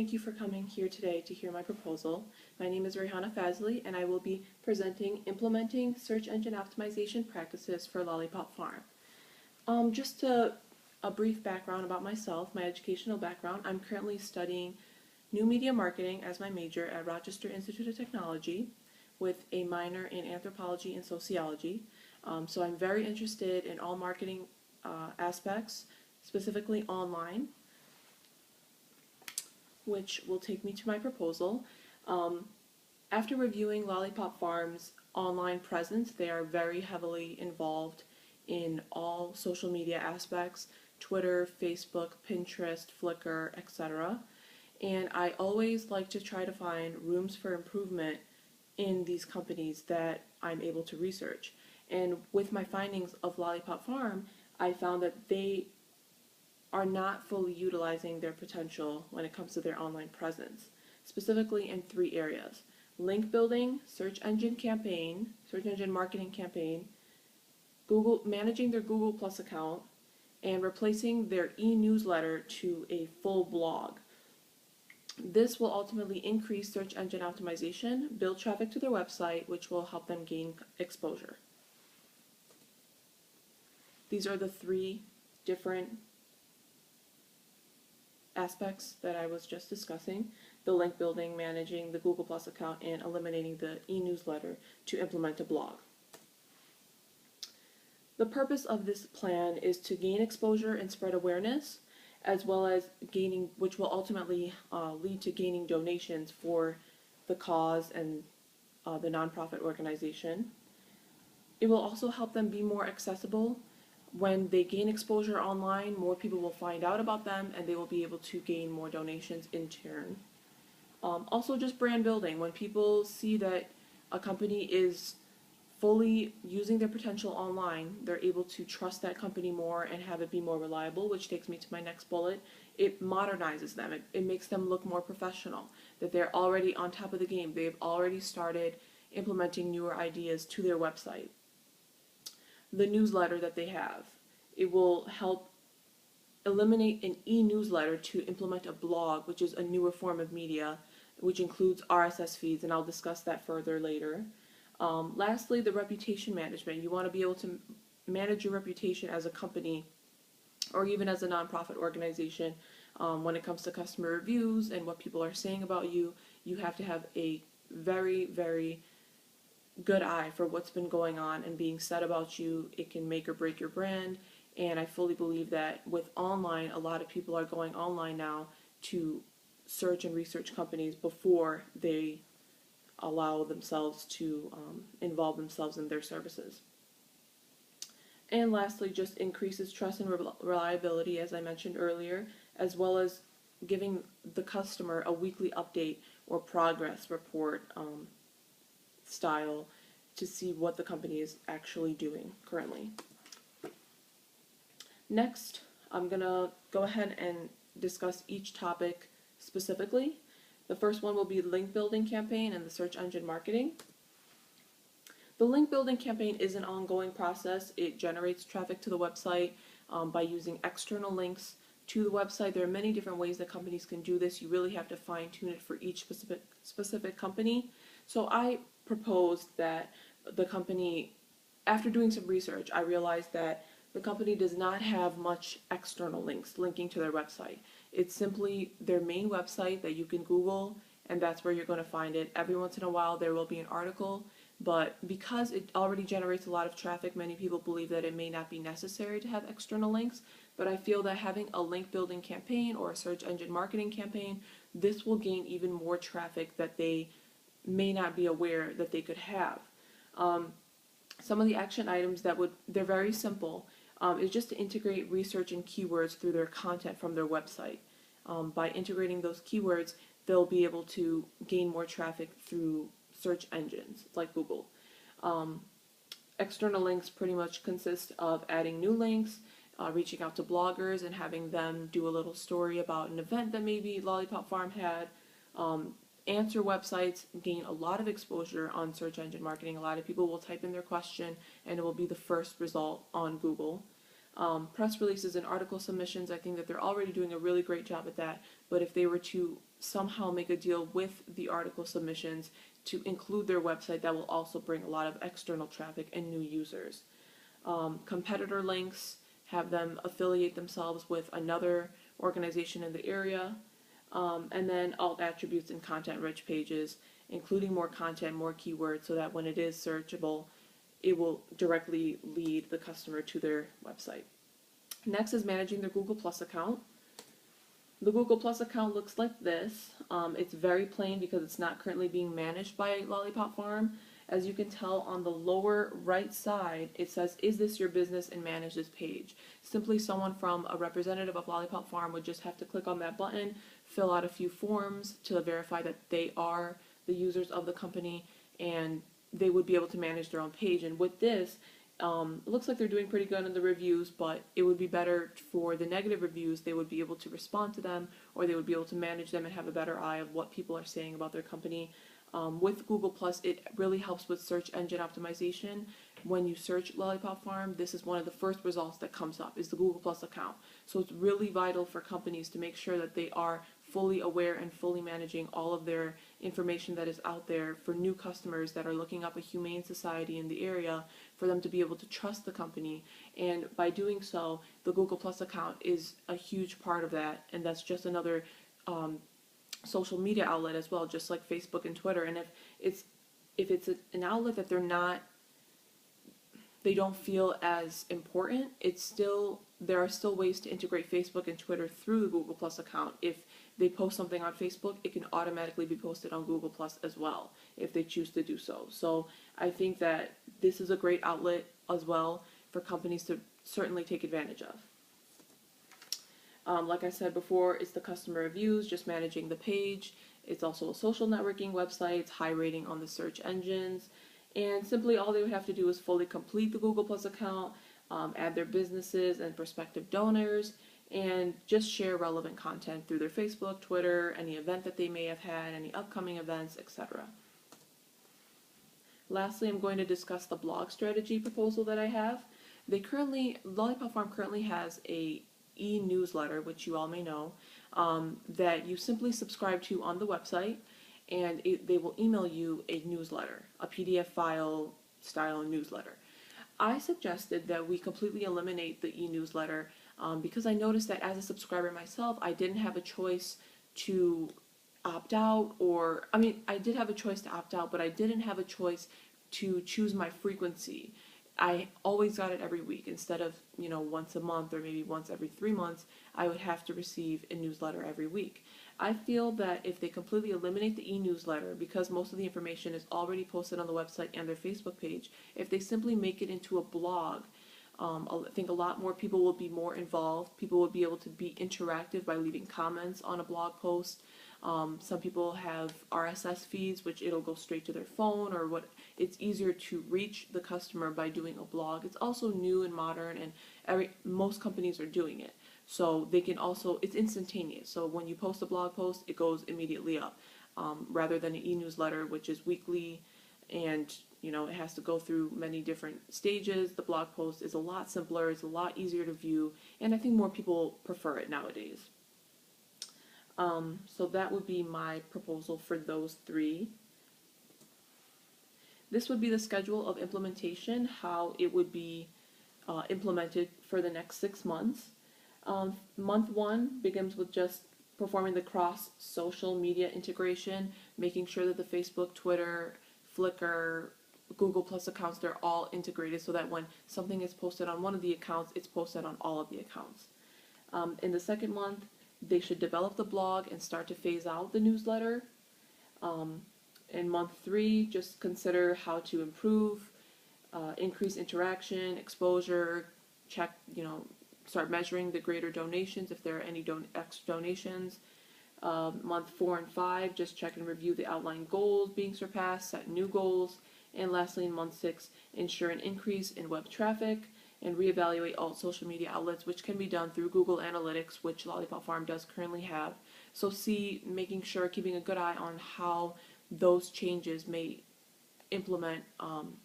Thank you for coming here today to hear my proposal. My name is Rayhana and I will be presenting implementing search engine optimization practices for Lollipop Farm. A brief background about myself, my educational background. I'm currently studying new media marketing as my major at Rochester Institute of Technology with a minor in anthropology and sociology. So I'm very interested in all marketing aspects, specifically online, which will take me to my proposal. After reviewing Lollipop Farm's online presence, they are very heavily involved in all social media aspects: Twitter, Facebook, Pinterest, Flickr, etc. And I always like to try to find rooms for improvement in these companies that I'm able to research. And with my findings of Lollipop Farm, I found that they are not fully utilizing their potential when it comes to their online presence, specifically in three areas: link building, search engine marketing campaign, managing their Google Plus account, and replacing their e-newsletter to a full blog. This will ultimately increase search engine optimization, build traffic to their website, which will help them gain exposure. These are the three different aspects that I was just discussing: the link building, managing the Google Plus account, and eliminating the e-newsletter to implement a blog. The purpose of this plan is to gain exposure and spread awareness, as well as which will ultimately lead to gaining donations for the cause and the nonprofit organization. It will also help them be more accessible. When they gain exposure online, more people will find out about them and they will be able to gain more donations in turn. Also, just brand building. When people see that a company is fully using their potential online, they're able to trust that company more and have it be more reliable, which takes me to my next bullet. It modernizes them. It makes them look more professional, that they're already on top of the game. They've already started implementing newer ideas to their website. The newsletter that they have, it will help eliminate an e-newsletter to implement a blog, which is a newer form of media, which includes RSS feeds, and I'll discuss that further later. Lastly, the reputation management. You want to be able to manage your reputation as a company or even as a nonprofit organization. When it comes to customer reviews and what people are saying about you, you have to have a very, very good eye for what's been going on and being said about you. It can make or break your brand, and I fully believe that with online, a lot of people are going online now to search and research companies before they allow themselves to involve themselves in their services. And lastly, just increases trust and reliability, as I mentioned earlier, as well as giving the customer a weekly update or progress report style to see what the company is actually doing currently. Next, I'm going to go ahead and discuss each topic specifically. The first one will be link building campaign and the search engine marketing. The link building campaign is an ongoing process. It generates traffic to the website by using external links to the website. There are many different ways that companies can do this. You really have to fine tune it for each specific company. So I proposed that the company, after doing some research, I realized that the company does not have much external links linking to their website. It's simply their main website that you can Google, and that's where you're going to find it. Every once in a while there will be an article, but because it already generates a lot of traffic, many people believe that it may not be necessary to have external links. But I feel that having a link building campaign or a search engine marketing campaign, this will gain even more traffic that they may not be aware that they could have. Some of the action items they're very simple, is just to integrate research and keywords through their content from their website. By integrating those keywords, they'll be able to gain more traffic through search engines like Google. External links pretty much consist of adding new links, reaching out to bloggers and having them do a little story about an event that maybe Lollipop Farm had. Answer websites gain a lot of exposure on search engine marketing. A lot of people will type in their question and it will be the first result on Google. Press releases and article submissions, I think that they're already doing a really great job at that, but if they were to somehow make a deal with the article submissions to include their website. That will also bring a lot of external traffic and new users. Competitor links, have them affiliate themselves with another organization in the area. And then alt attributes and content-rich pages, including more content, more keywords, so that when it is searchable, it will directly lead the customer to their website. Next is managing their Google Plus account. The Google Plus account looks like this. It's very plain because it's not currently being managed by Lollipop Farm. As you can tell on the lower right side, it says, "Is this your business?" and manage this page. Simply someone from a representative of Lollipop Farm would just have to click on that button, fill out a few forms to verify that they are the users of the company, and they would be able to manage their own page. And with this, it looks like they're doing pretty good in the reviews, but it would be better for the negative reviews. They would be able to respond to them, or they would be able to manage them and have a better eye of what people are saying about their company. With Google Plus, it really helps with search engine optimization. When you search Lollipop Farm, this is one of the first results that comes up, is the Google Plus account. So it's really vital for companies to make sure that they are fully aware and fully managing all of their information that is out there for new customers that are looking up a humane society in the area, for them to be able to trust the company. And by doing so, the Google Plus account is a huge part of that, and that's just another social media outlet as well, just like Facebook and Twitter. And if it's an outlet that they don't feel as important, there are still ways to integrate Facebook and Twitter through the Google Plus account. If they post something on Facebook, it can automatically be posted on Google Plus as well, if they choose to do so. So I think that this is a great outlet as well for companies to certainly take advantage of. Like I said before, it's the customer reviews, just managing the page. It's also a social networking website. It's high rating on the search engines. And simply all they would have to do is fully complete the Google Plus account, add their businesses and prospective donors, and just share relevant content through their Facebook, Twitter, any event that they may have had, any upcoming events, etc. Lastly, I'm going to discuss the blog strategy proposal that I have. Lollipop Farm currently has a e-newsletter, which you all may know, that you simply subscribe to on the website, and they will email you a newsletter, a PDF file style newsletter. I suggested that we completely eliminate the e-newsletter because I noticed that as a subscriber myself, I didn't have a choice to opt out, I did have a choice to opt out, but I didn't have a choice to choose my frequency. I always got it every week instead of, once a month or maybe once every 3 months. I would have to receive a newsletter every week. I feel that if they completely eliminate the e-newsletter, because most of the information is already posted on the website and their Facebook page, if they simply make it into a blog, I think a lot more people will be more involved. People will be able to be interactive by leaving comments on a blog post. Some people have RSS feeds, which it'll go straight to their phone, or it's easier to reach the customer by doing a blog. It's also new and modern, and most companies are doing it. So they can also, it's instantaneous. So when you post a blog post, it goes immediately up, rather than an e-newsletter, which is weekly, and it has to go through many different stages. The blog post is a lot simpler, it's a lot easier to view, and I think more people prefer it nowadays. So that would be my proposal for those three. This would be the schedule of implementation, how it would be implemented for the next 6 months. Month 1 begins with just performing the cross social media integration, making sure that the Facebook, Twitter, Flickr, Google Plus accounts, they're all integrated so that when something is posted on one of the accounts, it's posted on all of the accounts. In the second month, they should develop the blog and start to phase out the newsletter. In month 3, just consider how to improve, increase interaction, exposure, check, start measuring the greater donations if there are any extra donations. Month 4 and 5, just check and review the outlined goals being surpassed, set new goals. And lastly, in month 6, ensure an increase in web traffic and reevaluate all social media outlets, which can be done through Google Analytics, which Lollipop Farm does currently have. So making sure, keeping a good eye on how those changes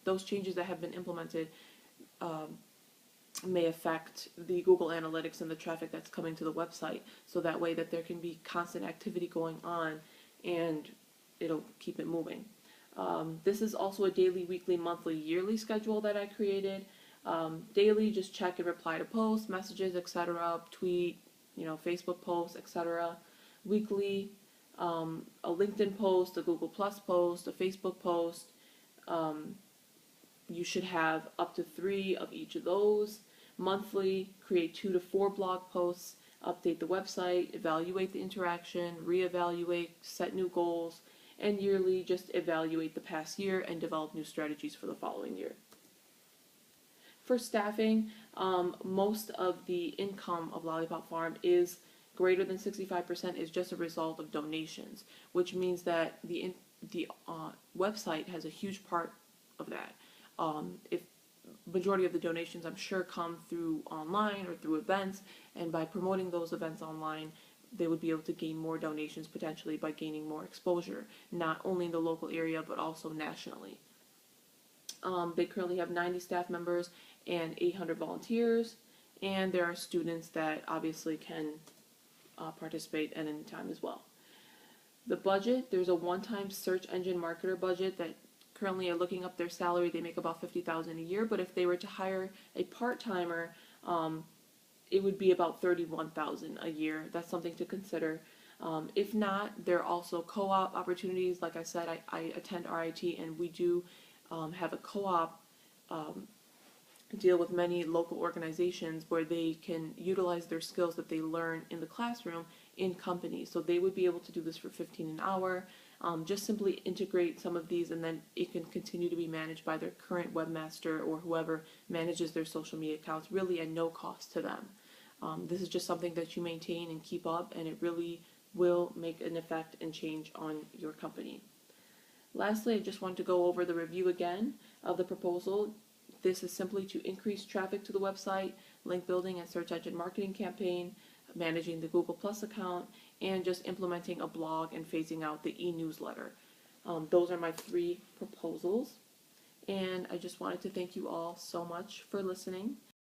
those changes that have been implemented may affect the Google Analytics and the traffic that's coming to the website. So that way that there can be constant activity going on and it'll keep it moving. This is also a daily, weekly, monthly, yearly schedule that I created. Daily, just check and reply to posts, messages, etc., tweet, Facebook posts, etc. Weekly, a LinkedIn post, a Google Plus post, a Facebook post. You should have up to 3 of each of those. Monthly, create 2 to 4 blog posts, update the website, evaluate the interaction, reevaluate, set new goals, and yearly, just evaluate the past year and develop new strategies for the following year. For staffing, most of the income of Lollipop Farm is greater than 65% is just a result of donations, which means that the website has a huge part of that. If majority of the donations, I'm sure, come through online or through events, and by promoting those events online, they would be able to gain more donations potentially by gaining more exposure, not only in the local area but also nationally. They currently have 90 staff members and 800 volunteers, and there are students that obviously can participate at any time as well. The budget, there's a one-time search engine marketer budget that currently are looking up their salary. They make about $50,000 a year, but if they were to hire a part-timer, it would be about $31,000 a year. That's something to consider. If not, there are also co-op opportunities. Like I said, I attend RIT, and we do have a co-op deal with many local organizations where they can utilize their skills that they learn in the classroom in companies. So they would be able to do this for $15 an hour. Just simply integrate some of these, and then it can continue to be managed by their current webmaster or whoever manages their social media accounts, really at no cost to them. This is just something that you maintain and keep up, and it really will make an effect and change on your company. Lastly, I just want to go over the review again of the proposal. This is simply to increase traffic to the website, link building and search engine marketing campaign, managing the Google Plus account, and just implementing a blog and phasing out the e-newsletter. Those are my 3 proposals, and I just wanted to thank you all so much for listening.